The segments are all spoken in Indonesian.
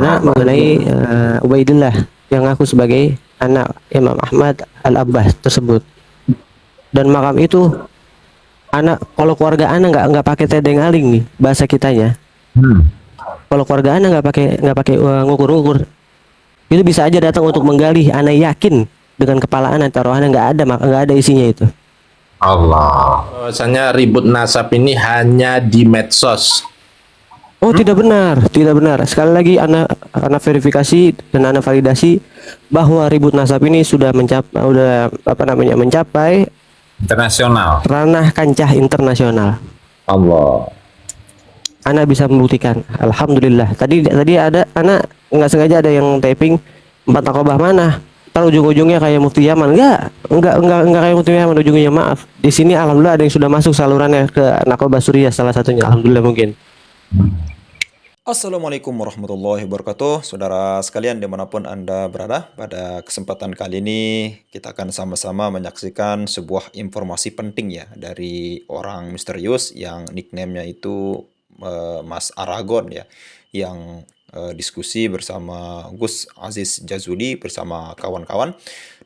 anak mengenai Ubaidillah yang ngaku sebagai anak Imam Ahmad Al-Abbas tersebut. Dan makam itu anak, kalau keluarga anak nggak pakai tedeng aling nih bahasa kitanya. Kalau keluarga anak nggak pakai ngukur-ngukur, itu bisa aja datang untuk menggali. Anak yakin dengan kepala anak taruhannya nggak ada isinya itu. Allah. Bahwasanya ribut nasab ini hanya di medsos. Oh, tidak benar, tidak benar. Sekali lagi anak verifikasi dan anak validasi bahwa ribut nasab ini sudah mencapai Internasional. ranah kancah internasional. Allah. Anak bisa membuktikan. Alhamdulillah. Tadi ada anak nggak sengaja ada yang typing 4 nakobah mana. Ntar ujung-ujungnya kayak Mufti Yaman. Enggak kayak Mufti Yaman ujungnya, maaf. Di sini alhamdulillah ada yang sudah masuk salurannya ke nakobah Suriah salah satunya. Alhamdulillah mungkin. Assalamualaikum warahmatullahi wabarakatuh. Saudara sekalian dimanapun Anda berada, pada kesempatan kali ini kita akan sama-sama menyaksikan sebuah informasi penting ya dari orang misterius yang nickname-nya itu Mas Aragon ya, yang diskusi bersama Gus Aziz Jazuli bersama kawan-kawan.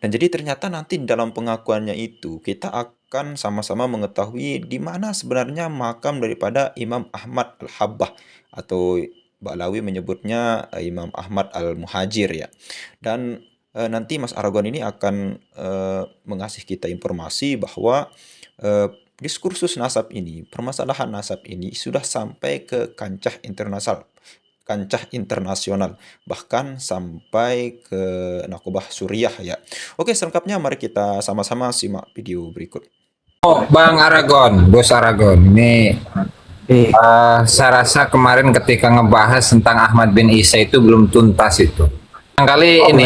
Dan jadi ternyata nanti dalam pengakuannya itu kita akan sama-sama mengetahui di mana sebenarnya makam daripada Imam Ahmad Al-Habbah, atau Ba'lawi menyebutnya Imam Ahmad Al-Muhajir ya. Dan nanti Mas Aragon ini akan mengasih kita informasi bahwa diskursus nasab ini, permasalahan nasab ini sudah sampai ke kancah internasional, bahkan sampai ke nakobah Suriah ya. Oke, selengkapnya mari kita sama-sama simak video berikut. Oh, Bang Aragon, Bos Aragon, ini saya rasa kemarin ketika ngebahas tentang Ahmad bin Isa itu belum tuntas itu. Kali ini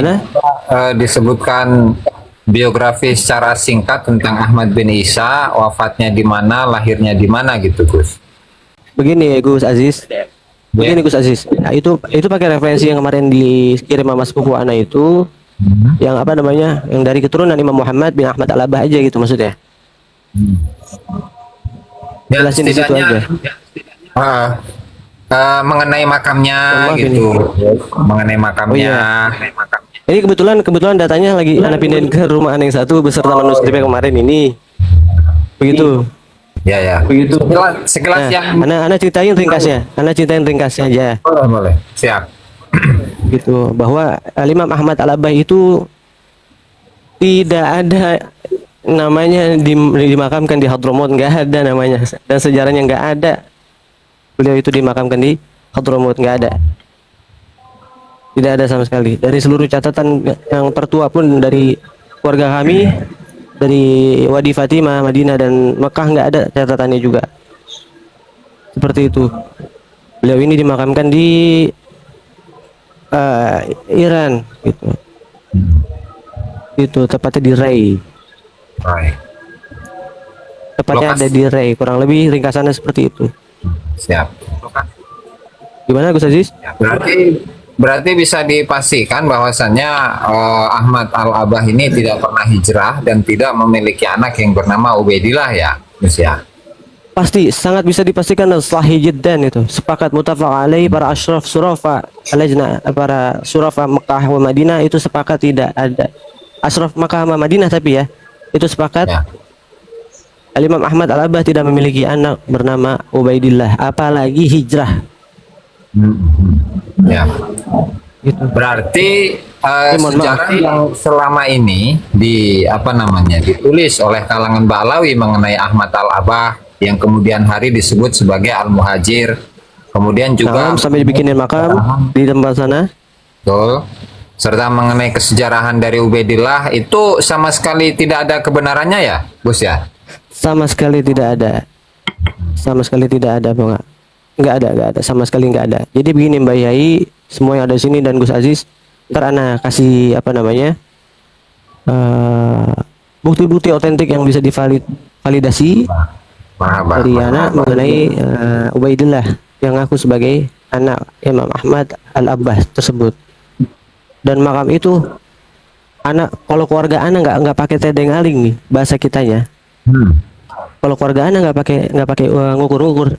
disebutkan biografi secara singkat tentang Ahmad bin Isa, wafatnya di mana, lahirnya di mana gitu, Gus. Begini Gus Aziz. Begini Gus Aziz. Nah, itu pakai referensi yang kemarin dikirim sama sepupu anak itu, yang apa namanya? Yang dari keturunan Imam Muhammad bin Ahmad Al-Abbah aja gitu maksudnya. Ya, Jelasin di situ aja. Mengenai makamnya gitu, mengenai makamnya. Ini kebetulan datanya lagi anak pindahin ke rumah anak yang satu beserta manuskripnya kemarin ini. Begitu. Ya. Begitu. Sekilas yang anak ceritain ringkasnya aja. boleh. Siap. Gitu, bahwa Imam Ahmad Al-Abbah itu tidak ada namanya dimakamkan di Hadramut, nggak ada namanya, dan sejarahnya nggak ada beliau itu dimakamkan di Hadramut, nggak ada, tidak ada sama sekali. Dari seluruh catatan yang tertua pun dari keluarga kami, dari Wadi Fatimah, Madinah dan Mekah, nggak ada catatannya juga seperti itu. Beliau ini dimakamkan di Iran gitu. Itu tepatnya di Ray. Tepatnya ada di Ray, kurang lebih ringkasannya seperti itu. Siap. Gimana Gus Aziz? Berarti bisa dipastikan bahwasannya Ahmad Al-Abbah ini tidak pernah hijrah dan tidak memiliki anak yang bernama Ubaidillah ya, Gus ya? Pasti, sangat bisa dipastikan sahih jiddan itu. Sepakat muttafaq alaih para asyraf surafa alajna, para surafa Mekah wa Madinah itu sepakat tidak ada. Asyraf Mekah wa Madinah tapi ya, itu sepakat ya. Imam Ahmad Al-Abbah tidak memiliki anak bernama Ubaidillah, apalagi hijrah. Ya. Gitu. Berarti sejarah yang selama ini ditulis oleh kalangan Ba'lawi mengenai Ahmad Al-Abbah yang kemudian hari disebut sebagai Al-Muhajir, kemudian juga sampai dibikinin makam di tempat sana. Betul. Serta mengenai kesejarahan dari Ubaidillah itu sama sekali tidak ada kebenarannya ya, Bos ya? Sama sekali tidak ada. Sama sekali tidak ada, Bang. Nggak ada, sama sekali nggak ada. Jadi begini Mbak Yai, semua yang ada di sini dan Gus Aziz, ntar ana kasih bukti-bukti otentik yang bisa divalidasi dari anak mengenai Ubaidillah yang ngaku sebagai anak Imam Ahmad Al-Abbas tersebut. Dan makam itu anak, kalau keluarga anak nggak pakai tedeng aling nih bahasa kitanya. Kalau keluarga anak nggak pakai ngukur-ngukur,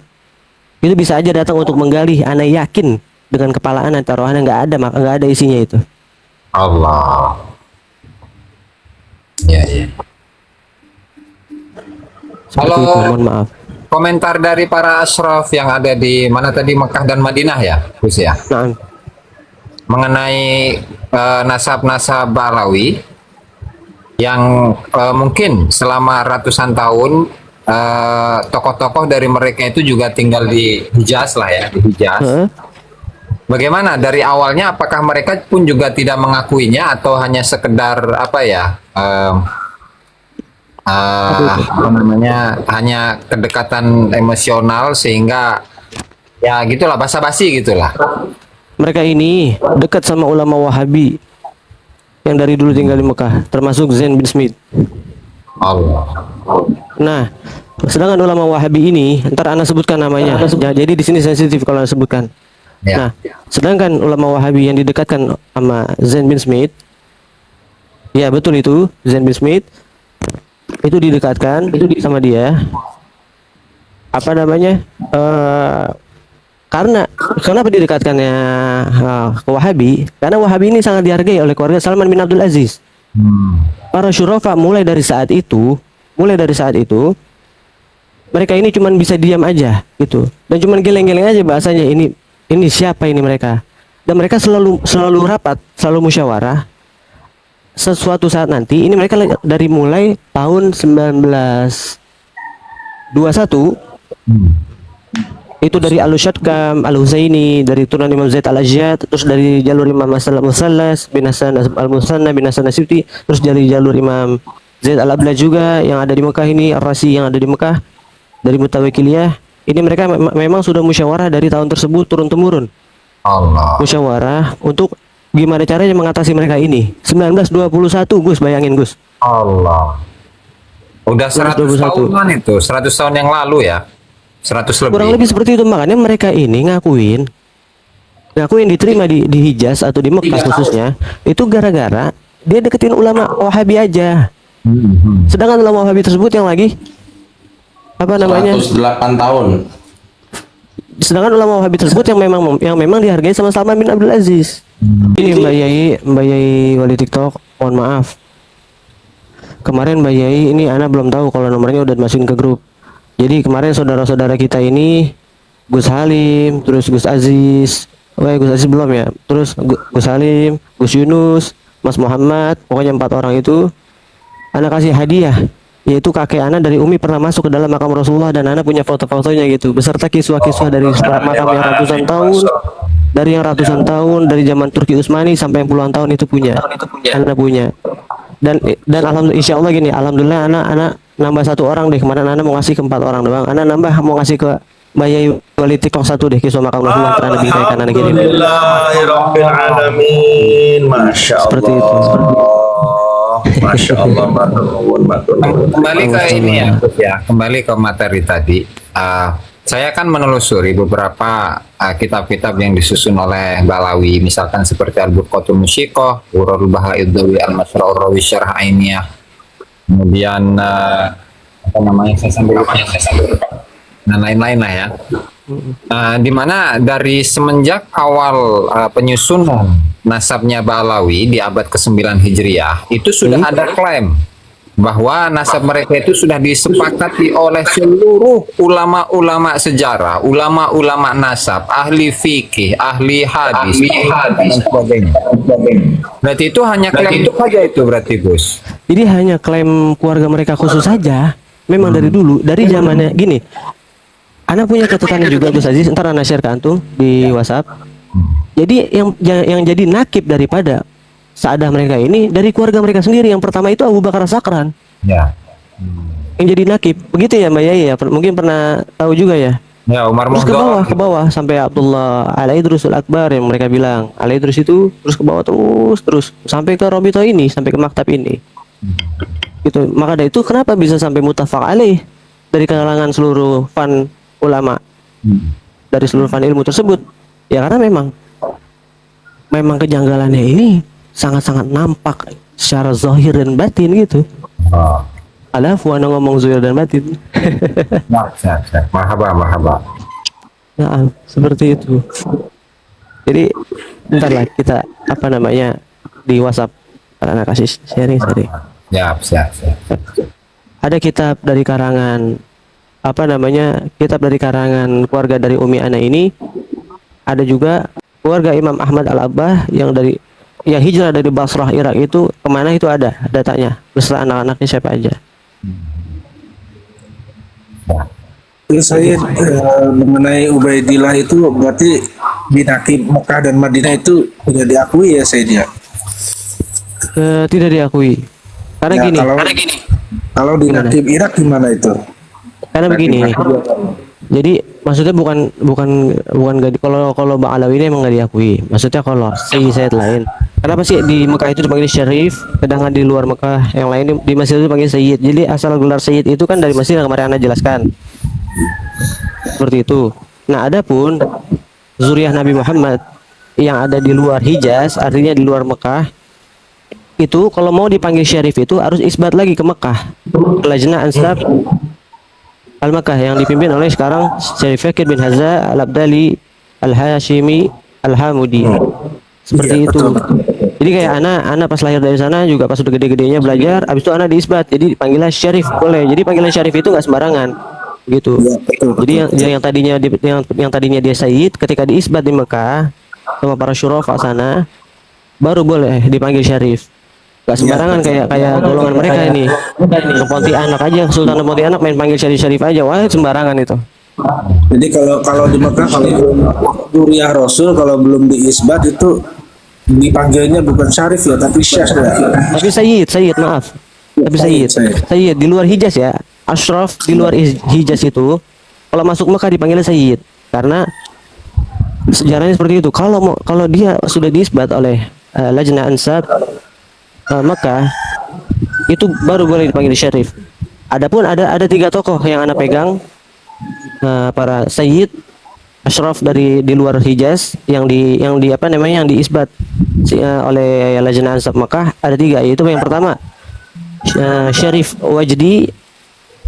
itu bisa aja datang untuk menggali. Anak yakin dengan kepalaan dan taruhannya nggak ada, maka nggak ada isinya itu. Allah. Ya, ya. Seperti Kalau itu, mohon maaf. komentar dari para asyraf yang ada di mana tadi, Mekah dan Madinah ya, Gus ya, Nah, mengenai nasab-nasab Balawi yang mungkin selama ratusan tahun tokoh-tokoh dari mereka itu juga tinggal di Hijaz lah ya, di Hijaz. Bagaimana dari awalnya? Apakah mereka pun juga tidak mengakuinya atau hanya sekedar apa ya? Apa namanya? Hanya kedekatan emosional sehingga ya gitulah, basa-basi gitulah. mereka ini dekat sama ulama Wahabi yang dari dulu tinggal di Mekah, termasuk Zain bin Smith. Allah. Nah, sedangkan ulama Wahabi ini, ntar Ana sebutkan namanya. Jadi di sini sensitif kalau Ana sebutkan. Ya. Nah, sedangkan ulama Wahabi yang didekatkan sama Zain bin Smith, ya betul itu, Zain bin Smith itu didekatkan sama dia. Apa namanya? Karena kenapa didekatkannya ke Wahabi? Karena Wahabi ini sangat dihargai oleh keluarga Salman bin Abdul Aziz. Para syurafa mulai dari saat itu, mereka ini cuman bisa diam aja gitu, dan cuman geleng-geleng aja bahasanya, ini siapa ini mereka. Dan mereka selalu rapat, selalu musyawarah. Sesuatu saat nanti ini mereka dari mulai tahun 1921 itu dari Al-Shatkam, Al-Husaini, dari turunan Imam Zaid Al-Ajjad, terus dari jalur Imam Musallas bin Hasan Al-Musanna bin Hasan As-Sibti, terus dari jalur Imam Zaid Al-Ablad juga yang ada di Mekah ini, Ar-Rasi yang ada di Mekah, dari Mutawakiliyah. Ini mereka memang sudah musyawarah dari tahun tersebut turun temurun. Allah. Musyawarah untuk gimana caranya mengatasi mereka ini. 1921 Gus, bayangin Gus. Allah. Udah 100 1921. tahunan itu, 100 tahun yang lalu ya. 100 lebih. Kurang lebih seperti itu, makanya mereka ini ngakuin diterima di Hijaz atau di Mekah khususnya itu gara-gara dia deketin ulama Wahabi aja. Sedangkan ulama Wahabi tersebut yang lagi apa namanya? 108 tahun. Sedangkan ulama Wahabi tersebut yang memang dihargai sama Salman bin Abdul Aziz. Ini Mbak Yai wali TikTok, mohon maaf. Kemarin Mbak Yai ini Ana belum tahu kalau nomornya udah masukin ke grup. Jadi kemarin saudara-saudara kita ini Gus Halim, terus Gus Aziz, Gus Aziz belum ya, terus Gus Halim, Gus Yunus, Mas Muhammad, pokoknya 4 orang itu Ana kasih hadiah, yaitu kakek Ana dari Umi pernah masuk ke dalam makam Rasulullah dan Ana punya foto-fotonya gitu, beserta kiswah-kiswah dari makam yang ratusan tahun, dari zaman Turki Utsmani sampai yang puluhan tahun itu punya, Ana punya. Dan alhamdulillah, insya Allah gini, alhamdulillah Ana nambah 1 orang deh. Kemarin Ana mau ngasih ke 4 orang doang. Ana nambah mau ngasih ke Mbak Yai wali TikTok 1 deh, kisah makam Rasulullah pernah Nabi kayak Ana kirim. Alhamdulillahirobbilalamin. Masya Allah. Seperti itu. Masya Allah. Kembali ke ini ya, kembali ke materi tadi. Saya kan menelusuri beberapa kitab-kitab yang disusun oleh Balawi, misalkan seperti Al-Burqatul Musyiqah, Urarul Baha'iddawi, Al-Masra'ur Rawi Syarah Ainiyah, kemudian apa namanya, saya sambil dan lain-lain lah ya. Di mana dari semenjak awal penyusunan nasabnya Balawi di abad ke-9 Hijriah itu sudah ada klaim bahwa nasab mereka itu sudah disepakati oleh seluruh ulama-ulama sejarah, ulama-ulama nasab, ahli fikih, ahli hadis, dan sebagainya. Berarti itu hanya klaim itu saja itu berarti Gus. Jadi hanya klaim keluarga mereka khusus saja. Memang dari dulu, dari zamannya gini. Ana punya catatannya juga Gus Aziz, ntar Ana share ke antum di WhatsApp. Jadi yang jadi nakib daripada saadah mereka ini dari keluarga mereka sendiri. Yang pertama itu Abu Bakar Sakran. Ya. Yang jadi nakib. Begitu ya Mbak Yai ya? Mungkin pernah tahu juga ya. Ya, Umar Terus Muhdar. ke bawah sampai Abdullah Al-Idrusul Akbar yang mereka bilang. Al-Idrus itu terus ke bawah terus sampai ke Robito ini, sampai ke maktab ini. Gitu. Maka dari itu kenapa bisa sampai mutafaq alaih dari kalangan seluruh fan ulama. Dari seluruh fan ilmu tersebut. Ya karena memang kejanggalannya ini sangat-sangat nampak secara zahir dan batin gitu. Ada Fuana ngomong zahir dan batin. Mahaba. Nah, seperti itu. Jadi bentar lah kita apa namanya di WhatsApp anak kasih sharing tadi. Siap. Ada kitab dari karangan apa namanya kitab dari karangan keluarga dari Umi Ana ini. Ada juga keluarga Imam Ahmad Al-Abbah yang hijrah dari Basrah Irak itu kemana itu ada datanya beserta anak-anaknya siapa aja. Terus saya mengenai Ubaidillah itu berarti di Nakib Mekah dan Madinah itu tidak diakui ya saya dia. Tidak diakui karena Ya, gini. Kalau di Gimana? Nakib Irak gimana itu? Karena begini. Jadi maksudnya bukan kalau Bang Alawi ini emang nggak diakui. Maksudnya kalau Sayyid lain. Kenapa sih di Mekah itu dipanggil Syarif, sedangkan di luar Mekah yang lain di Mesir itu dipanggil Sayyid. Jadi asal gelar Sayyid itu kan dari Mesir yang kemarin Anda jelaskan. Seperti itu. Nah, adapun zuriyah Nabi Muhammad yang ada di luar Hijaz, artinya di luar Mekah, itu kalau mau dipanggil Syarif itu harus isbat lagi ke Mekah. Lajnah Ansab Al-Makkah yang dipimpin oleh sekarang Syarif Fakir bin Haza Al-Abdali Al-Hashimi Al-Hamudi. Seperti Iya, itu. betul. Jadi kayak anak pas lahir dari sana juga pas udah gede-gedenya belajar, habis itu anak diisbat. Jadi dipanggilnya Syarif boleh. Jadi panggilan Syarif itu nggak sembarangan. Gitu. Iya, betul. Jadi yang tadinya dia Sayyid ketika diisbat di Mekah sama para syurafa sana baru boleh dipanggil Syarif. Gak sembarangan kayak golongan mereka ini. Ke Pontianak aja, Sultan Pontianak main panggil Syarif aja, wah sembarangan itu. Jadi kalau di Mekah kalau Zuriyah Rasul kalau belum diisbat itu dipanggilnya bukan Syarif ya tapi Syekh ya. Tapi Sayyid maaf. Tapi Sayyid di luar Hijaz ya. Ashraf di luar Hijaz itu kalau masuk Mekah dipanggilnya Sayyid karena sejarahnya seperti itu. Kalau dia sudah diisbat oleh Lajnah Ansab Mekah itu baru boleh dipanggil Syarif. Adapun ada 3 tokoh yang Anda pegang para Sayyid Ashraf dari di luar Hijaz yang diisbat oleh Lajnah Ansab Mekah ada 3 yaitu yang pertama Syarif Wajdi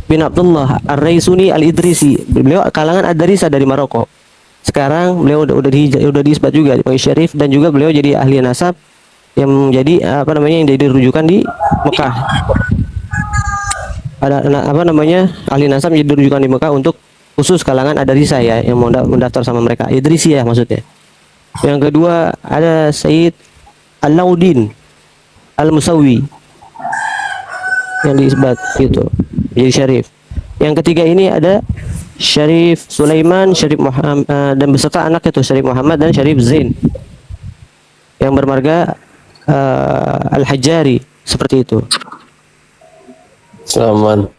bin Abdullah Ar-Raisuni Al-Idrisi. Beliau kalangan Ad-Darisa dari Maroko. Sekarang beliau udah diisbat juga dipanggil Syarif dan juga beliau jadi ahli nasab yang menjadi yang jadi rujukan di Mekah. Ada ahli nasab menjadi rujukan di Mekah untuk khusus kalangan Ad-Darisa ya yang mau mendaftar sama mereka. Idrisi ya maksudnya. Yang kedua ada Sayyid Alauddin Al-Musawi yang diisbat gitu jadi Syarif. Yang ketiga ini ada Syarif Sulaiman, Syarif Muhammad dan beserta anak itu Syarif Muhammad dan Syarif Zain yang bermarga Al-Hajjari seperti itu. Selamat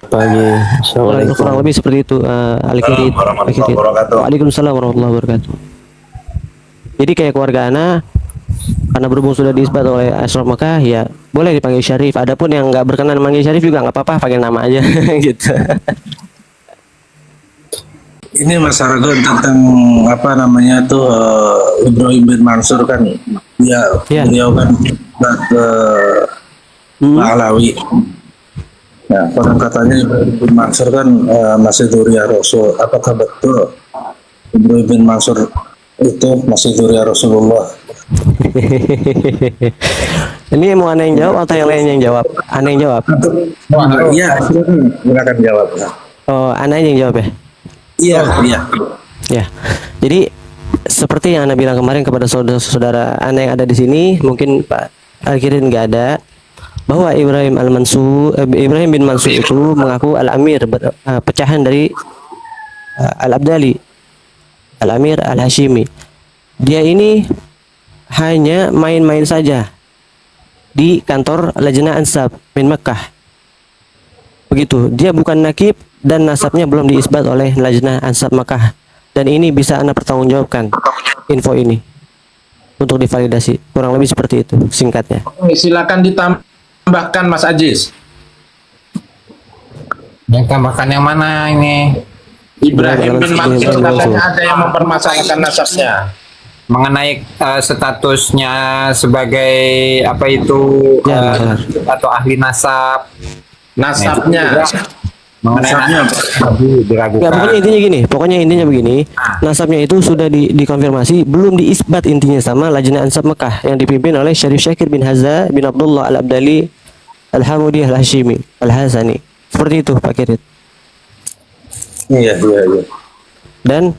pagi. Assalamualaikum. Kurang lebih seperti itu. Al-Kirid. Warahmatullahi wabarakatuh. Waalaikumsalam warahmatullahi wabarakatuh. Jadi kayak keluarga ana karena berhubung sudah diisbat oleh Ashraf Mekah ya boleh dipanggil Syarif. Adapun yang nggak berkenan manggil Syarif juga nggak apa-apa, panggil nama aja gitu. Ini Mas Aragon tentang apa namanya tuh Ibrahim bin Mansur kan ya, Ya. beliau kan Alawi. Nah, konon katanya Ibrahim bin Mansur kan masih Zuriyah Rasul. Apakah betul Ibrahim bin Mansur itu masih Zuriyah Rasulullah? Ini mau aneh yang jawab atau yang lain yang jawab? Aneh yang jawab. Iya, silakan jawab. Oh, aneh yang jawab ya. Iya, iya. Ya, jadi seperti yang Anda bilang kemarin kepada saudara-saudara Anda yang ada di sini, mungkin Pak Al-Kirin nggak ada, bahwa Ibrahim bin Mansur itu mengaku Al-Amir, pecahan dari Al-Abdali, Al-Amir Al-Hashimi. Dia ini hanya main-main saja di kantor Lajnah Ansab min Makkah. Begitu, dia bukan nakib dan nasabnya belum diisbat oleh Lajnah Ansab Makkah. Dan ini bisa Anda pertanggungjawabkan info ini untuk divalidasi. Kurang lebih seperti itu singkatnya. Silakan ditambahkan Mas Ajis. Yang tambahkan yang mana ini? Ibrahim bin Mansur katanya ada yang mempermasalahkan nasabnya mengenai statusnya sebagai apa itu Ya, benar. atau ahli nasab. Nasabnya mengenai Nasabnya Nabi Ya, diragukan. pokoknya intinya begini. Nasabnya itu sudah dikonfirmasi, belum diisbat intinya sama Lajnah Ansab Mekah yang dipimpin oleh Syarif Syakir bin Hazza bin Abdullah Al-Abdali Al-Hamudi Al-Hashimi Al-Hasani. Seperti itu Pak Kirit. iya. Dan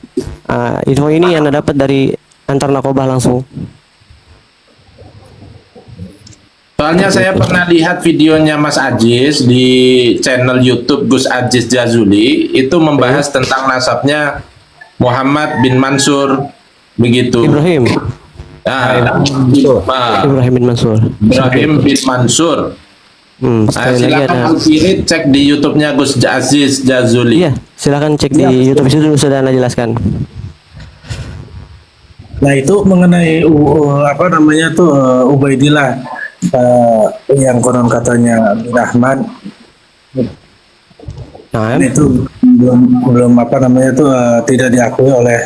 info ini Anda dapat dari antar nakobah langsung. Soalnya saya pernah lihat videonya Mas Aziz di channel YouTube Gus Aziz Jazuli itu membahas tentang nasabnya Muhammad bin Mansur begitu. Ibrahim Ibrahim bin Mansur. bin Mansur. Sekali lagi Silakan ada. Bang Kirit cek di YouTube-nya Gus Aziz Jazuli. Iya, silakan cek di YouTube itu sudah Anda jelaskan. Nah itu mengenai apa namanya tuh Ubaidillah yang konon katanya bin Ahmad Nah, itu belum apa namanya tuh tidak diakui oleh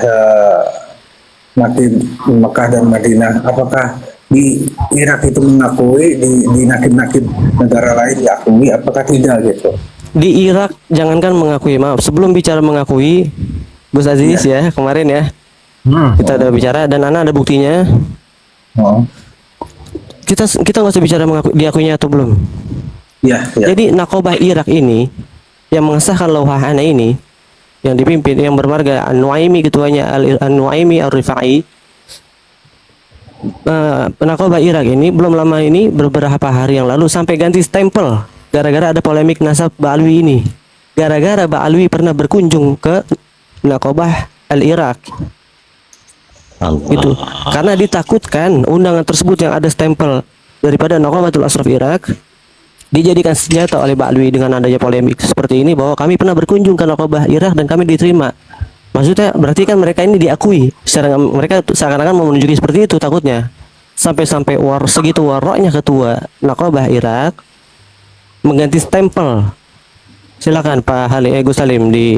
nakib Mekah dan Madinah. Apakah di Irak itu mengakui, di nakib-nakib negara lain diakui, apakah tidak gitu? di Irak jangankan mengakui, maaf, sebelum bicara mengakui, Gus Aziz ya kemarin ya kita udah bicara dan Ana ada buktinya. Oh. Kita nggak usah bicara diakuinya atau belum. Ya. Jadi nakobah Irak ini yang mengesahkan lauhah Ana ini yang dipimpin yang bermarga An-Nuaimi, ketuanya An-Nuaimi Ar-Rifai. Nakobah Irak ini belum lama ini beberapa hari yang lalu sampai ganti stempel gara-gara ada polemik nasab Ba'alwi ini. Gara-gara Ba'alwi pernah berkunjung ke nakobah Al-Irak. Itu karena ditakutkan undangan tersebut yang ada stempel daripada Nakobatul Ashraf Irak dijadikan senjata oleh Ba'alwi dengan adanya polemik seperti ini bahwa kami pernah berkunjung ke nakobah Irak dan kami diterima. Maksudnya berarti kan mereka ini diakui secara mereka seakan-akan mau menunjuki seperti itu takutnya sampai segitu waroknya ketua nakobah Irak mengganti stempel. Silakan Pak Halim Gus Salim di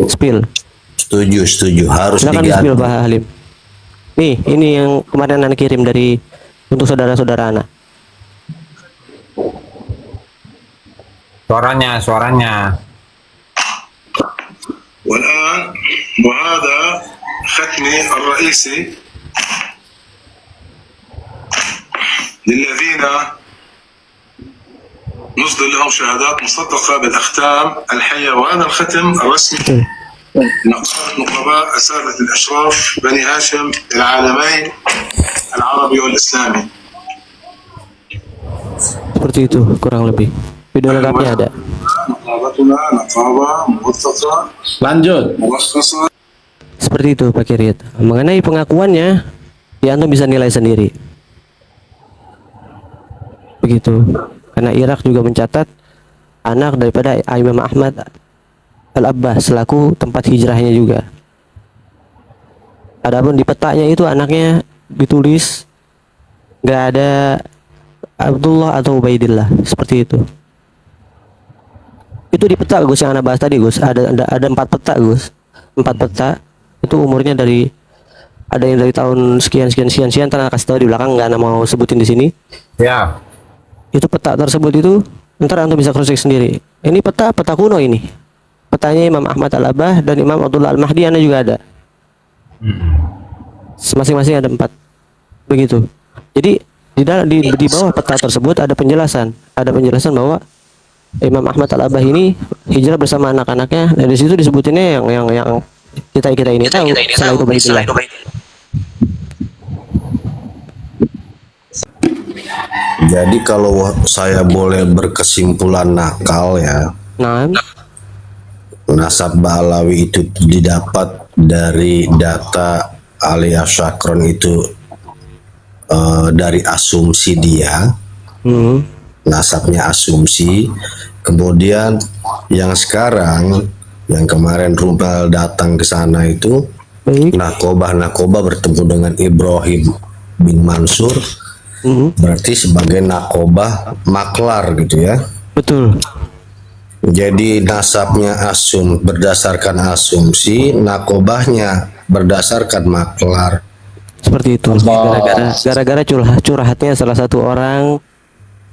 spill. Setuju. Harus Silakan di diganti. spill Pak Halim. Nih, ini yang kemarin Anda kirim dari untuk saudara-saudara Anda. Suaranya. والآن وهذا ختمي الرئيسي للذين نصدر لهم شهادات مصدقة بالأختام الحية، وهذا الختم الرسمي نقابة نقباء أساتذة الأشراف بني هاشم العالمين العربي والإسلامي. Seperti itu kurang lebih. Video lengkapnya ada. نقابتنا نقابة موثقة Lanjut. مرخصة. Seperti itu Pak Kirit. Mengenai pengakuannya, ya Anda bisa nilai sendiri. Begitu. Karena Irak juga mencatat anak daripada Imam Ahmad Al-Abbas selaku tempat hijrahnya juga. Adapun di petanya itu anaknya ditulis nggak ada Abdullah atau Ubaidillah seperti itu. Itu di peta Gus yang Anda bahas tadi Gus. Ada 4 peta Gus. 4 peta itu umurnya dari ada yang dari tahun sekian tanah kasih tahu di belakang nggak Anda mau sebutin di sini. Ya. Itu peta tersebut itu ntar Anda bisa cross check sendiri. Ini peta kuno ini. Petanya Imam Ahmad Al-Abbah dan Imam Abdullah Al-Mahdi Anda juga ada. Masing-masing ada 4. Begitu. Jadi di bawah peta tersebut ada penjelasan bahwa Imam Ahmad Al-Abbah ini hijrah bersama anak-anaknya dan di situ disebutinnya yang kita ini tahu setelah itu Ubaidillah. Jadi kalau saya boleh berkesimpulan nakal ya, Nah, nasab Ba'alawi itu didapat dari data alias Syakron itu dari asumsi dia, nasabnya asumsi. Kemudian yang sekarang, yang kemarin Rumpel datang ke sana itu, baik. Nakobah bertemu dengan Ibrahim bin Mansur, berarti sebagai nakobah maklar gitu ya. Betul. Jadi nasabnya berdasarkan asumsi, nakobahnya berdasarkan maklar. Seperti itu. Gara-gara curhatnya salah satu orang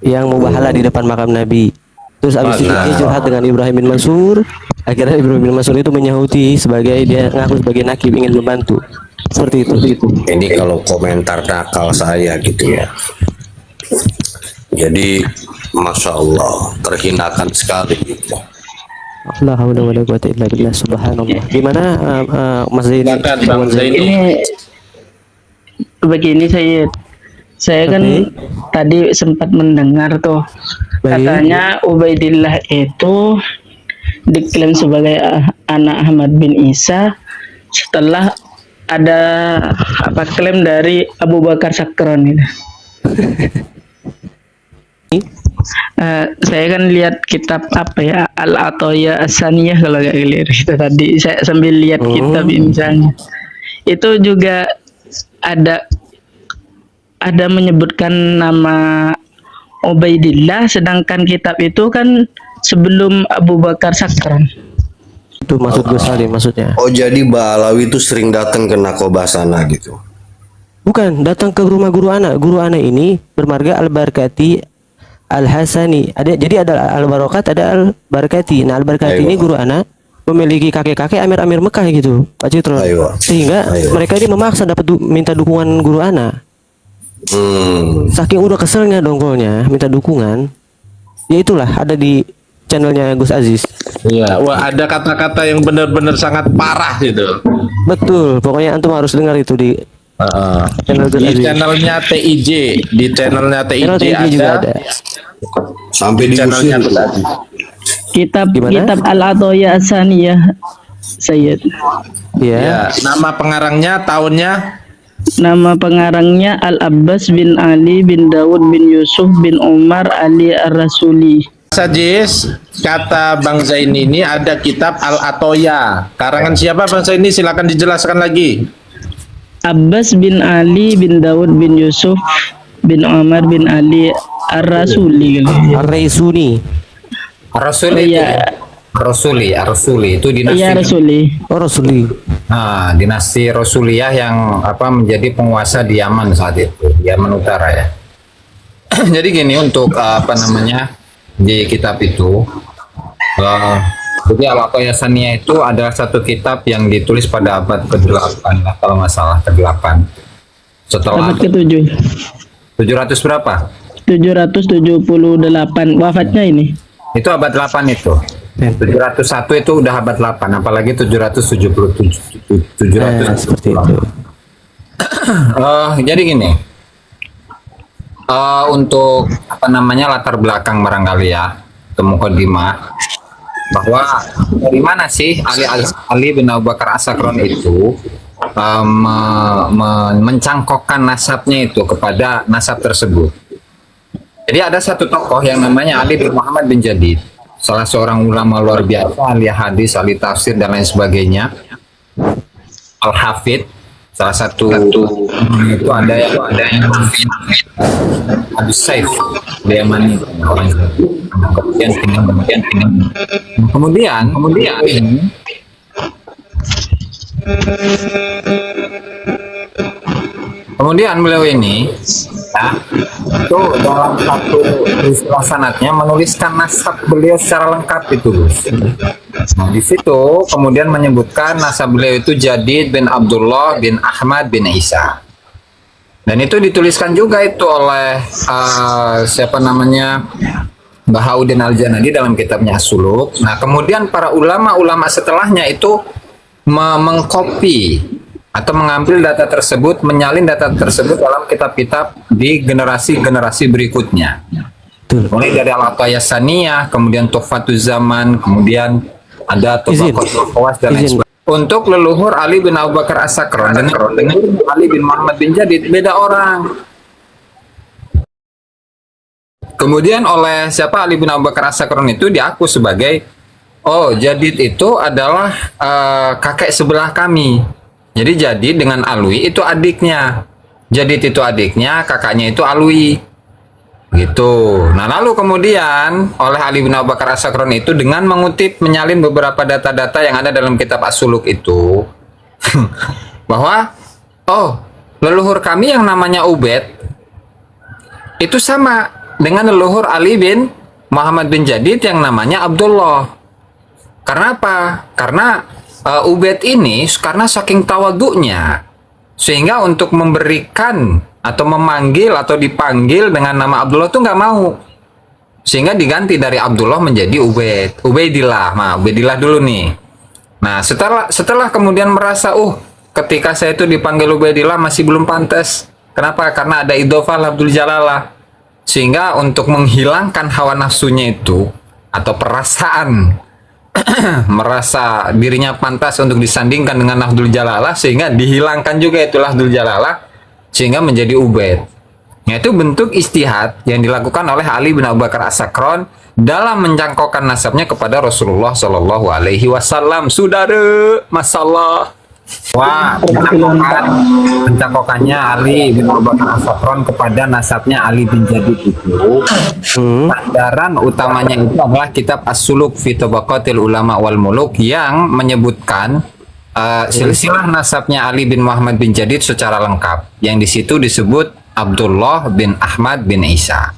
yang mubahala di depan makam Nabi. Terus abis itu dia curhat dengan Ibrahim bin Mansur. Akhirnya Ibrahim bin Mansur itu menyahuti sebagai dia ngaku sebagai nakib ingin membantu. Seperti itu. Ini kalau komentar nakal saya gitu ya. Jadi Masya Allah terhinakan sekali gitu. La haula wala quwata illa billah, subhanallah. Gimana Mas Zain? Bang Zaini. Ini begini saya kan tadi sempat mendengar tuh katanya Ubaidillah itu diklaim sebagai anak Ahmad bin Isa setelah ada klaim dari Abu Bakar Sakron itu. Saya kan lihat kitab Al-Ataya As-Saniyah kalau nggak keliru itu tadi saya sambil lihat kitab misalnya itu juga ada menyebutkan nama Ubaidillah, sedangkan kitab itu kan sebelum Abu Bakar Sakron. Itu maksud Gus Ali maksudnya. Oh jadi Ba'alawi itu sering datang ke Nakobah sana gitu? Bukan, datang ke rumah guru anak. Guru anak ini bermarga Al-Barkati Al-Hasani. Jadi ada Al-Barokat, ada Al-Barkati. Nah, Al-Barkati ini guru anak memiliki kakek-kakek amir-amir Mekah gitu, Pak Citro. Sehingga mereka ini memaksa minta dukungan guru anak. Saking udah keselnya dongkolnya minta dukungan. Ya itulah ada di channelnya Gus Aziz. Iya, wah ada kata-kata yang benar-benar sangat parah gitu. Betul, pokoknya antum harus dengar itu di channel Gus Aziz. Channelnya TIJ, di channelnya TIJ juga ada. Sampai di channelnya Kitab Al-Ataya As-Saniyah, Sayyid. Ya. Nama pengarangnya tahunnya? Nama pengarangnya Al-Abbas bin Ali bin Dawud bin Yusuf bin Umar Ali Ar-Rasuli. Sajis, kata Bang Zaini ini ada kitab Al-Ataya. Karangan siapa Bang Zaini? Silakan dijelaskan lagi. Abbas bin Ali bin Dawud bin Yusuf bin Umar bin Ali Ar-Rasuli. Ar-Raisuni. Rasuli itu dinasti. Iya, Rasuli. Oh, Rasuli. Nah, dinasti Rasuliyah yang menjadi penguasa di Yaman saat itu, Yaman Utara ya. Jadi gini untuk di kitab itu, jadi Al-Ataya Saniyah itu adalah satu kitab yang ditulis pada abad ke-8 kalau nggak salah ke-8. Setelah Abad ke-7. 700 berapa? 778 wafatnya ini. Itu abad 8 itu. 701 itu udah abad 8, apalagi 777. Seperti itu. Jadi gini. Untuk latar belakang barangkali ya, mukadimah bahwa dari mana sih Ali bin Abu Bakar As-Sakron itu mencangkokkan nasabnya itu kepada nasab tersebut. Jadi ada satu tokoh yang namanya Ali bin Muhammad bin Jadid, salah seorang ulama luar biasa, ahli hadis, ahli tafsir dan lain sebagainya, Al-Hafidh, salah satu itu ada yang Abdus Saif di Yaman. Kemudian beliau ini itu dalam satu istilah sanadnya menuliskan nasab beliau secara lengkap itu, Gus. Nah, di situ kemudian menyebutkan nasab beliau itu Jadid bin Abdullah bin Ahmad bin Isa. Dan itu dituliskan juga itu oleh Bahauddin Al-Janadi dalam kitabnya As-Suluk. Nah, kemudian para ulama-ulama setelahnya itu mengcopy atau mengambil data tersebut, menyalin data tersebut dalam kitab-kitab di generasi-generasi berikutnya. Mulai dari Al-Ataya Saniyah, kemudian Tuhfatuz Zaman, kemudian ada Tabaqatul Khawas dan lain sebagainya. Untuk leluhur Ali bin Abu Bakar As-Sakron dengan Ali bin Muhammad bin Jadid beda orang. Kemudian oleh Ali bin Abu Bakar As-Sakron itu diaku sebagai Jadid itu adalah kakek sebelah kami. Jadi Jadid dengan Alwi itu adiknya. Jadid itu adiknya, kakaknya itu Alwi. Gitu. Nah, lalu kemudian oleh Ali bin Abu Bakar As-Sakron itu dengan menyalin beberapa data-data yang ada dalam kitab As-Suluk itu bahwa leluhur kami yang namanya Ubaid itu sama dengan leluhur Ali bin Muhammad bin Jadid yang namanya Abdullah. Karena apa? Karena Ubaid ini karena saking tawaduknya, sehingga untuk memberikan atau memanggil atau dipanggil dengan nama Abdullah tuh nggak mau, sehingga diganti dari Abdullah menjadi Ubaidillah. Nah, Ubaidillah dulu nih. Nah, setelah kemudian merasa, ketika saya itu dipanggil Ubaidillah masih belum pantas. Kenapa? Karena ada idhofah lafdzul jalalah, sehingga untuk menghilangkan hawa nafsunya itu atau perasaan merasa dirinya pantas untuk disandingkan dengan lafdzul jalalah, sehingga dihilangkan juga itu lafdzul jalalah sehingga menjadi Ubaid. Yaitu bentuk istihad yang dilakukan oleh Ali bin Abu Bakar As-Sakron dalam mencangkokkan nasabnya kepada Rasulullah Shallallahu Alaihi Wasallam. Saudara, masalah. Wah, pencangkokannya Ali bin Abu Bakar As-Sakron kepada nasabnya Ali bin Jadid itu, sandaran utamanya itu adalah kitab As-Suluk fi Tabaqatil Ulama wal Muluk yang menyebutkan silsilah nasabnya Ali bin Muhammad bin Jadid secara lengkap, yang di situ disebut Abdullah bin Ahmad bin Isa.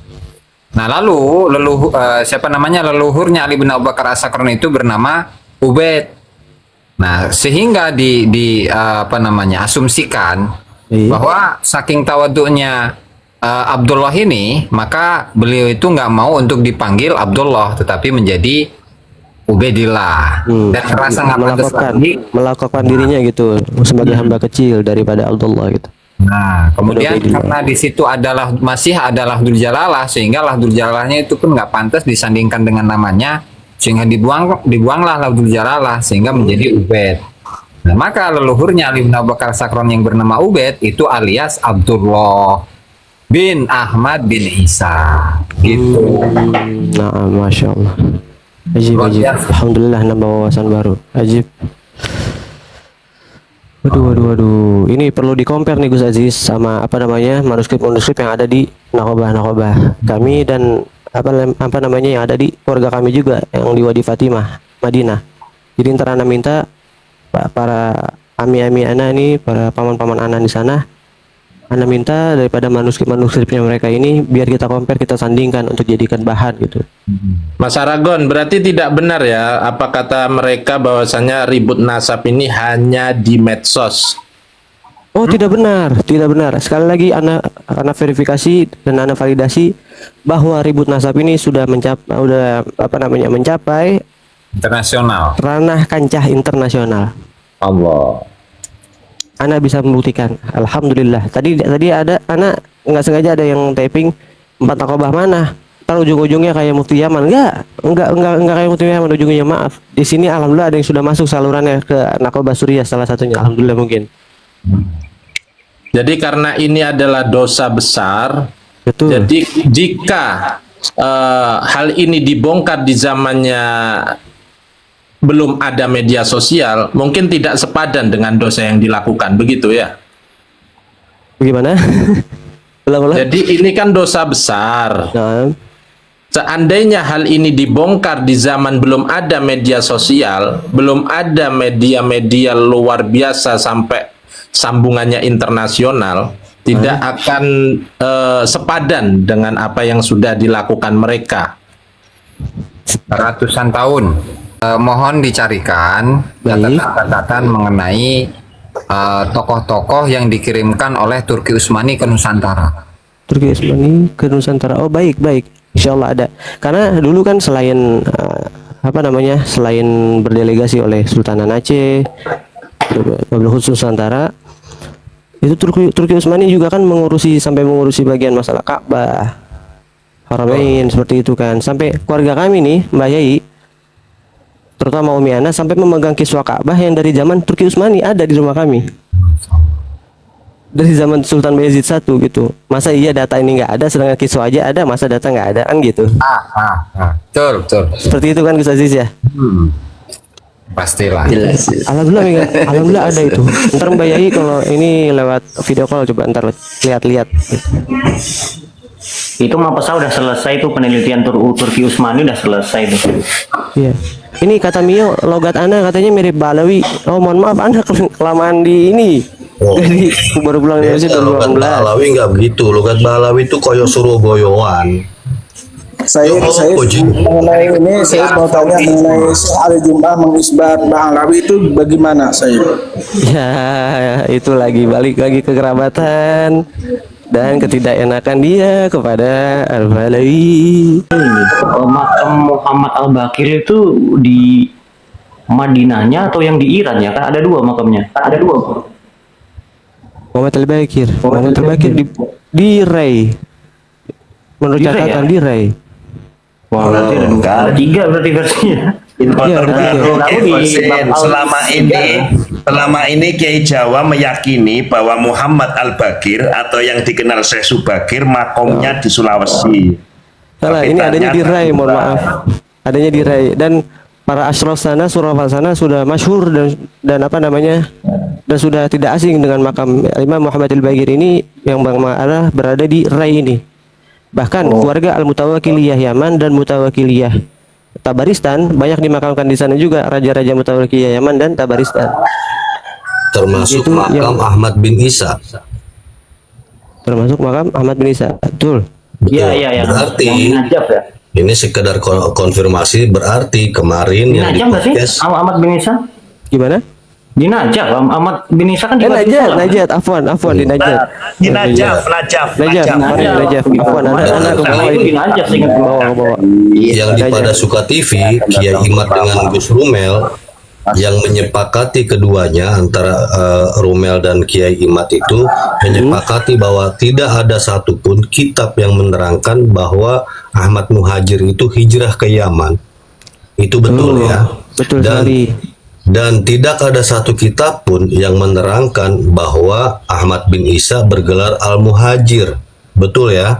Nah, lalu leluhurnya Ali bin Abu Bakar As-Sakron itu bernama Ubaid. Nah, sehingga asumsikan bahwa saking tawaduknya Abdullah ini, maka beliau itu nggak mau untuk dipanggil Abdullah, tetapi menjadi Ubaidillah, dan merasa nggak pantas lagi melakukan dirinya gitu sebagai hamba kecil daripada Abdullah gitu. Nah, kemudian karena di situ masih ada lafdzul jalalah, sehingga lafdzul jalalahnya itu pun nggak pantas disandingkan dengan namanya, sehingga dibuanglah lafdzul jalalah sehingga menjadi Ubaid. Nah, maka leluhurnya Ali bin Abu Bakar As-Sakron yang bernama Ubaid itu alias Abdullah bin Ahmad bin Isa gitu. Nah, masya Allah. Ajib. Alhamdulillah, nambah wawasan baru. Ajib. Waduh. Ini perlu di-compare nih Gus Aziz sama manuskrip yang ada di Nakobah kami, dan yang ada di keluarga kami juga yang di Wadi Fatimah, Madinah. Jadi ntar ana minta para ami-ami ana nih, para paman-paman ana di sana, ana minta daripada manuskripnya mereka ini biar kita compare, kita sandingkan untuk jadikan bahan gitu. Mas Aragon, berarti tidak benar ya apa kata mereka bahwasanya ribut nasab ini hanya di medsos? Oh, tidak benar. Sekali lagi ana verifikasi dan ana validasi bahwa ribut nasab ini sudah mencapai internasional, ranah kancah internasional. Allah. Ana bisa membuktikan. Alhamdulillah. Tadi ada ana nggak sengaja ada yang typing 4 nakobah mana. Ntar ujung-ujungnya kayak Mufti Yaman. Enggak kayak Mufti Yaman ujungnya, maaf. Di sini alhamdulillah ada yang sudah masuk salurannya ke Nakobah Suriah salah satunya. Alhamdulillah mungkin. Jadi karena ini adalah dosa besar, betul. Jadi jika hal ini dibongkar di zamannya belum ada media sosial, mungkin tidak sepadan dengan dosa yang dilakukan, begitu ya? Bagaimana? Jadi ini kan dosa besar. Nah. Seandainya hal ini dibongkar di zaman belum ada media sosial, belum ada media-media luar biasa sampai sambungannya internasional, tidak akan sepadan dengan apa yang sudah dilakukan mereka. Ratusan tahun. Mohon dicarikan catatan-catatan mengenai tokoh-tokoh yang dikirimkan oleh Turki Utsmani ke Nusantara. Turki Utsmani ke Nusantara. Oh, baik. Insya Allah ada. Karena dulu kan selain selain berdelegasi oleh Sultanan Aceh, Wabil Khusus Nusantara, itu Turki Utsmani juga kan mengurusi bagian masalah Ka'bah, Haramain, seperti itu kan. Sampai keluarga kami nih, Mbak Yai, terutama Umi Ana, sampai memegang kiswah Ka'bah yang dari zaman Turki Utsmani ada di rumah kami. Dari zaman Sultan Bayezid I gitu. Masa iya data ini nggak ada, sedangkan kiswah aja ada, masa data nggak ada kan gitu. Betul. Seperti itu kan Gus Aziz ya. Pastilah. Alhamdulillah ada itu. Ntar Mbak Yai kalau ini lewat video call coba ntar lihat-lihat. Itu mah pesawat udah selesai tuh, penelitian Turki Utsmani udah selesai tuh. Iya. Ini kata Mio, logat Ana katanya mirip Balawi. Oh, mohon maaf, Ana kelamaan di ini. Jadi baru pulang dari Indonesia 2018. Balawi nggak begitu. Logat Balawi itu koyo Suroboyoan. Saya mengenai ini saya mau tanya mengenai hari Jumat mengisbat Bang Alawi itu bagaimana saya? Ya, itu balik lagi ke kerabatan dan ketidakenakan dia kepada Al-Balawi. Makam Muhammad Al-Bakir itu di Madinahnya atau yang di Iran ya? Kan ada dua makamnya. Ada dua. Muhammad Al-Bakir di Rai. Menurut Di Rai, catatan ya? di Rai. Wah, berarti ada tiga berarti versinya. Iya, Selama ini Kiai Jawa meyakini bahwa Muhammad Al-Bakir atau yang dikenal Syekh Subakir makomnya di Sulawesi. Salah, Tapi ini adanya di Rai, mohon ternyata maaf. Adanya di Rai dan para asyraf sana, surafal sana sudah masyhur dan apa namanya? Dan sudah tidak asing dengan makam Imam Muhammad Al-Bakir ini yang berada di Rai ini. Bahkan keluarga Al-Mutawakiliyah Yaman dan Mutawakiliyah Tabaristan banyak dimakamkan di sana juga, raja-raja Mutawakiliyah Yaman dan Tabaristan. Termasuk Itu makam yang- Ahmad bin Isa. Termasuk makam Ahmad bin Isa. Betul. Iya, iya, yang Berarti yang Najaf ya. ini sekedar konfirmasi, berarti kemarin Di yang di Najaf nggak sih? podcast Ahmad bin Isa? Gimana? Di Najaf, Ahmad bin Isa kan di Najat, afwan, di Najat. di Najaf. Najaf, afwan, anak ke bawah itu ini. di Najaf sih Ke bawah. yang di pada Suka TV, Kiai Imad dengan Gus Rumel yang menyepakati keduanya antara Rumel dan Kiai Imad itu menyepakati bahwa tidak ada satupun kitab yang menerangkan bahwa Ahmad Muhajir itu hijrah ke Yaman. Itu betul ya. Betul Dan sekali. Dan tidak ada satu kitab pun yang menerangkan bahwa Ahmad bin Isa bergelar Al-Muhajir. Betul ya?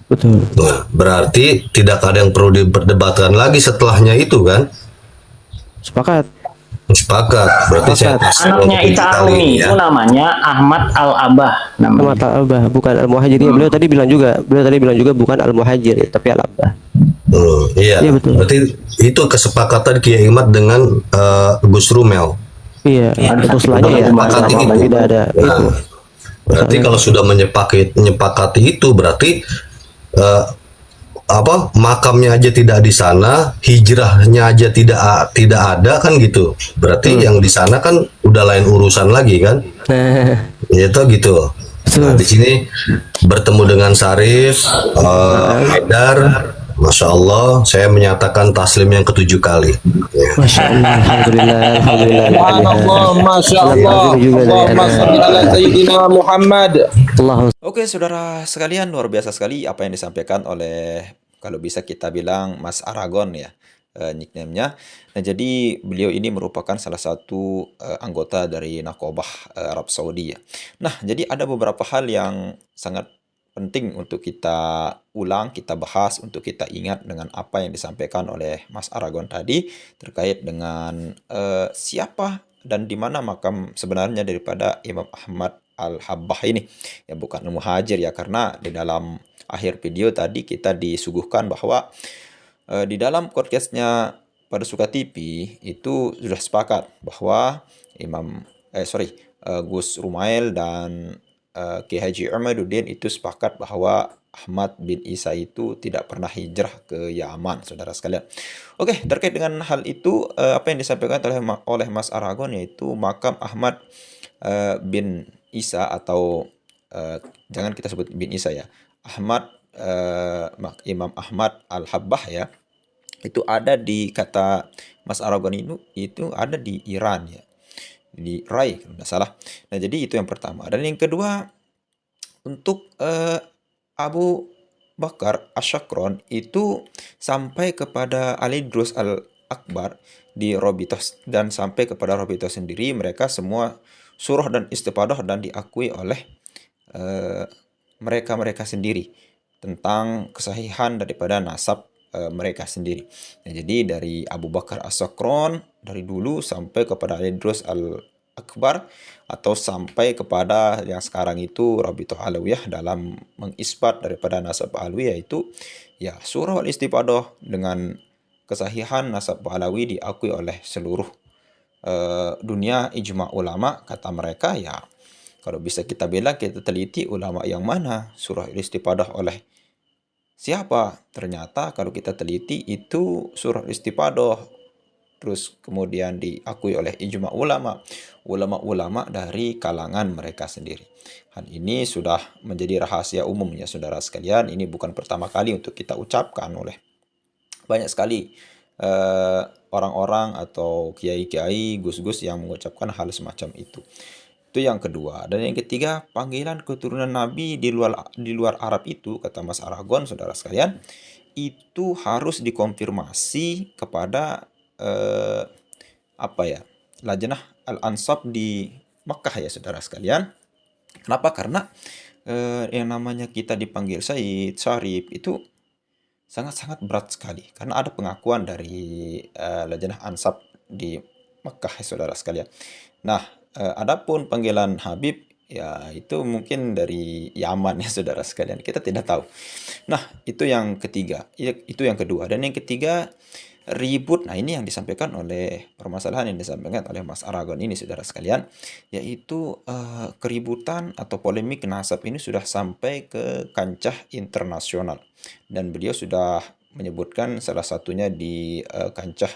Betul. Nah, berarti tidak ada yang perlu diperdebatkan lagi setelahnya itu kan? Sepakat. Sepakat. Berarti saya pass Anaknya untuk Isa kali Arumi ini itu namanya Ahmad Al-Abah namanya. Ahmad Al-Abah bukan Al-Muhajir. Ya, beliau tadi bilang juga bukan Al-Muhajir ya, tapi Al-Abah. Iya. Iya, betul. Berarti itu kesepakatan Kiai Imad dengan Gus Rumel. Iya, itu selanjutnya ya. Menyepakati itu. Tidak ada Nah, itu. berarti kalau sudah menyepakati itu berarti makamnya aja tidak di sana, hijrahnya aja tidak ada kan gitu. Berarti yang di sana kan udah lain urusan lagi kan? Nah, Itu gitu. Nah, di sini bertemu dengan Sarif, Haidar, Masya Allah, saya menyatakan taslim yang ke-7 kali. Ya. Masya Allah, alhamdulillah. Masya Allah. Allahumma shalli ala Sayyidina Muhammad. Oke, saudara sekalian, luar biasa sekali apa yang disampaikan oleh, kalau bisa kita bilang, Mas Aragon ya, nickname-nya. Nah, jadi beliau ini merupakan salah satu anggota dari Naqobah Arab Saudi ya. Nah, jadi ada beberapa hal yang sangat penting untuk kita ulang, kita bahas, untuk kita ingat dengan apa yang disampaikan oleh Mas Aragon tadi terkait dengan siapa dan di mana makam sebenarnya daripada Imam Ahmad Al-Habbah ini. Ya, bukan Muhajir ya, karena di dalam akhir video tadi kita disuguhkan bahwa di dalam podcastnya pada Suka TV itu sudah sepakat bahwa Gus Rumail dan Kiai Haji Ahmaduddin itu sepakat bahwa Ahmad bin Isa itu tidak pernah hijrah ke Yaman, saudara sekalian. Oke, terkait dengan hal itu, apa yang disampaikan oleh Mas Aragon yaitu makam Ahmad bin Isa atau jangan kita sebut bin Isa ya, Imam Ahmad Al-Habbah ya, itu ada di, kata Mas Aragon itu ada di Iran ya, di Rai kalau tidak salah. Nah, jadi itu yang pertama. Dan yang kedua, untuk Abu Bakar Asyakron itu sampai kepada Ali Drus Al-Akbar di Robitos, dan sampai kepada Robitos sendiri mereka semua surah dan istifadah dan diakui oleh mereka sendiri tentang kesahihan daripada nasab mereka sendiri. Nah, jadi dari Abu Bakar As-Sakron dari dulu sampai kepada Idrus Al-Akbar atau sampai kepada yang sekarang itu Rabithah Alawiyah dalam mengisbat daripada nasab Alawiyah itu ya surah al-istifadah dengan kesahihan nasab Alawi diakui oleh seluruh dunia, ijma ulama kata mereka. Ya, kalau bisa kita bilang, kita teliti ulama yang mana surah al-istifadah oleh Siapa? Ternyata kalau kita teliti itu surah Istiqadah, terus kemudian diakui oleh ijma ulama dari kalangan mereka sendiri. Hal ini sudah menjadi rahasia umum ya saudara sekalian. Ini bukan pertama kali untuk kita ucapkan oleh banyak sekali orang-orang atau kiai-kiai, gus-gus yang mengucapkan hal semacam itu. Itu yang kedua. Dan yang ketiga, panggilan keturunan Nabi di luar Arab itu, kata Mas Aragon, saudara sekalian, itu harus dikonfirmasi kepada Lajnah Al-Ansab di Makkah ya saudara sekalian. Kenapa? Karena yang namanya kita dipanggil Said, Syarif itu sangat-sangat berat sekali. Karena ada pengakuan dari Lajnah Ansab di Makkah ya saudara sekalian. Nah, adapun panggilan Habib ya itu mungkin dari Yaman ya saudara sekalian. Kita tidak tahu. Nah, itu yang ketiga. Itu yang kedua. Dan yang ketiga, ribut. Nah, ini yang disampaikan oleh permasalahan yang disampaikan oleh Mas Aragon ini saudara sekalian, yaitu keributan atau polemik nasab ini sudah sampai ke kancah internasional. Dan beliau sudah menyebutkan salah satunya di kancah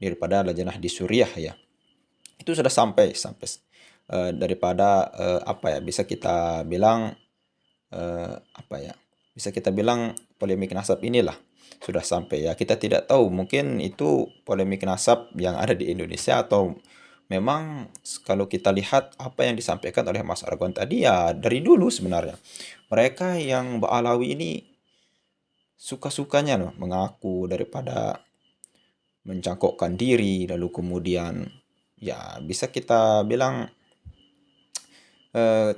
daripada lajnah di Suriah ya. Itu sudah sampai daripada bisa kita bilang bisa kita bilang polemik nasab inilah sudah sampai ya. Kita tidak tahu, mungkin itu polemik nasab yang ada di Indonesia atau memang kalau kita lihat apa yang disampaikan oleh Mas Aragon tadi ya dari dulu sebenarnya. Mereka yang Ba'alawi ini suka-sukanya loh mengaku daripada mencangkokkan diri, lalu kemudian ya bisa kita bilang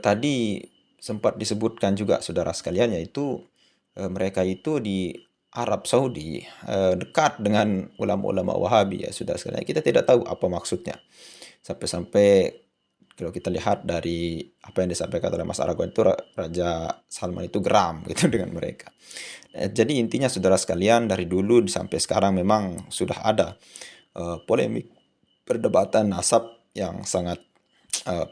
tadi sempat disebutkan juga saudara sekalian, yaitu mereka itu di Arab Saudi dekat dengan ulama-ulama Wahabi ya saudara sekalian. Kita tidak tahu apa maksudnya. Sampai-sampai kalau kita lihat dari apa yang disampaikan oleh Mas Aragon itu, Raja Salman itu geram gitu dengan mereka. Jadi intinya saudara sekalian, dari dulu sampai sekarang memang sudah ada polemik perdebatan nasab yang sangat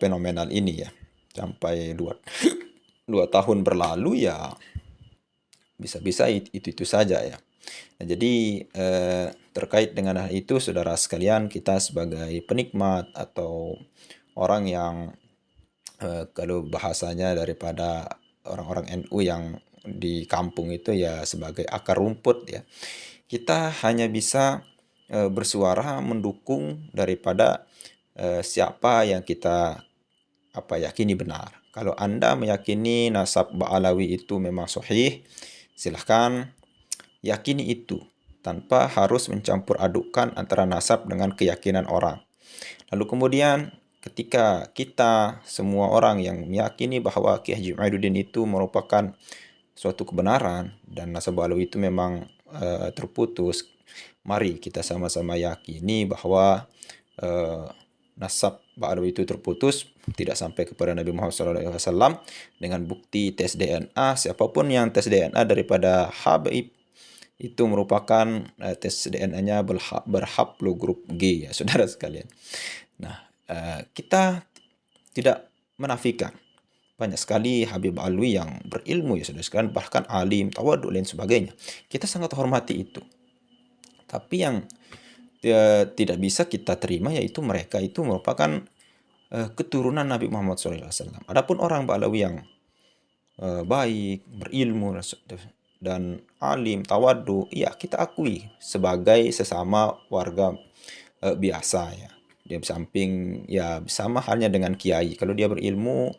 fenomenal ini ya. Sampai 2 tahun berlalu ya bisa-bisa itu saja ya. Nah, jadi terkait dengan hal itu saudara sekalian, kita sebagai penikmat atau orang yang kalau bahasanya daripada orang-orang NU yang di kampung itu ya sebagai akar rumput ya, kita hanya bisa bersuara mendukung daripada siapa yang kita yakini benar. Kalau Anda meyakini nasab Ba'alawi itu memang sahih, silahkan yakini itu tanpa harus mencampur adukkan antara nasab dengan keyakinan orang. Lalu kemudian ketika kita semua orang yang meyakini bahwa Ki Haji Mu'ainuddin itu merupakan suatu kebenaran dan nasab Ba'alawi itu memang terputus, mari kita sama-sama yakini bahwa nasab Ba'alawi itu terputus, tidak sampai kepada Nabi Muhammad SAW dengan bukti tes DNA. Siapapun yang tes DNA daripada Habib itu merupakan tes DNA-nya berhaplo grup G ya saudara sekalian. Nah, kita tidak menafikan banyak sekali Habib Alwi yang berilmu ya saudara sekalian, bahkan alim, tawadhu dan sebagainya. Kita sangat hormati itu. Tapi yang tidak bisa kita terima yaitu mereka itu merupakan keturunan Nabi Muhammad SAW. Adapun orang Ba'alawi yang baik, berilmu dan alim, tawadhu, ya kita akui sebagai sesama warga biasa ya. Dia samping ya sama halnya dengan kiai. Kalau dia berilmu,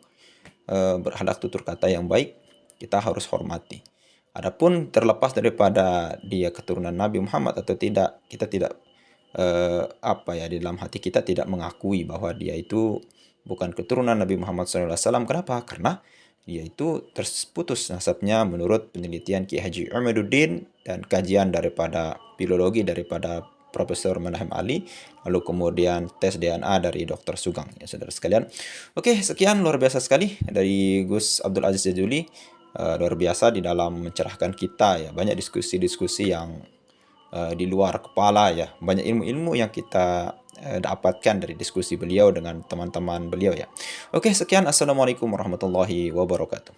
berakhlak tutur kata yang baik, kita harus hormati. Adapun terlepas daripada dia keturunan Nabi Muhammad atau tidak, kita tidak di dalam hati kita tidak mengakui bahwa dia itu bukan keturunan Nabi Muhammad SAW. Kenapa? Karena dia itu terputus nasabnya menurut penelitian Ki Haji Mu'ainuddin dan kajian daripada filologi daripada Profesor Manahem Ali, lalu kemudian tes DNA dari Dr. Sugeng ya saudara sekalian. Oke, sekian luar biasa sekali dari Gus Abdul Aziz Jazuli, luar biasa di dalam mencerahkan kita ya. Banyak diskusi-diskusi yang di luar kepala ya, banyak ilmu-ilmu yang kita dapatkan dari diskusi beliau dengan teman-teman beliau ya. Oke, sekian, assalamualaikum warahmatullahi wabarakatuh.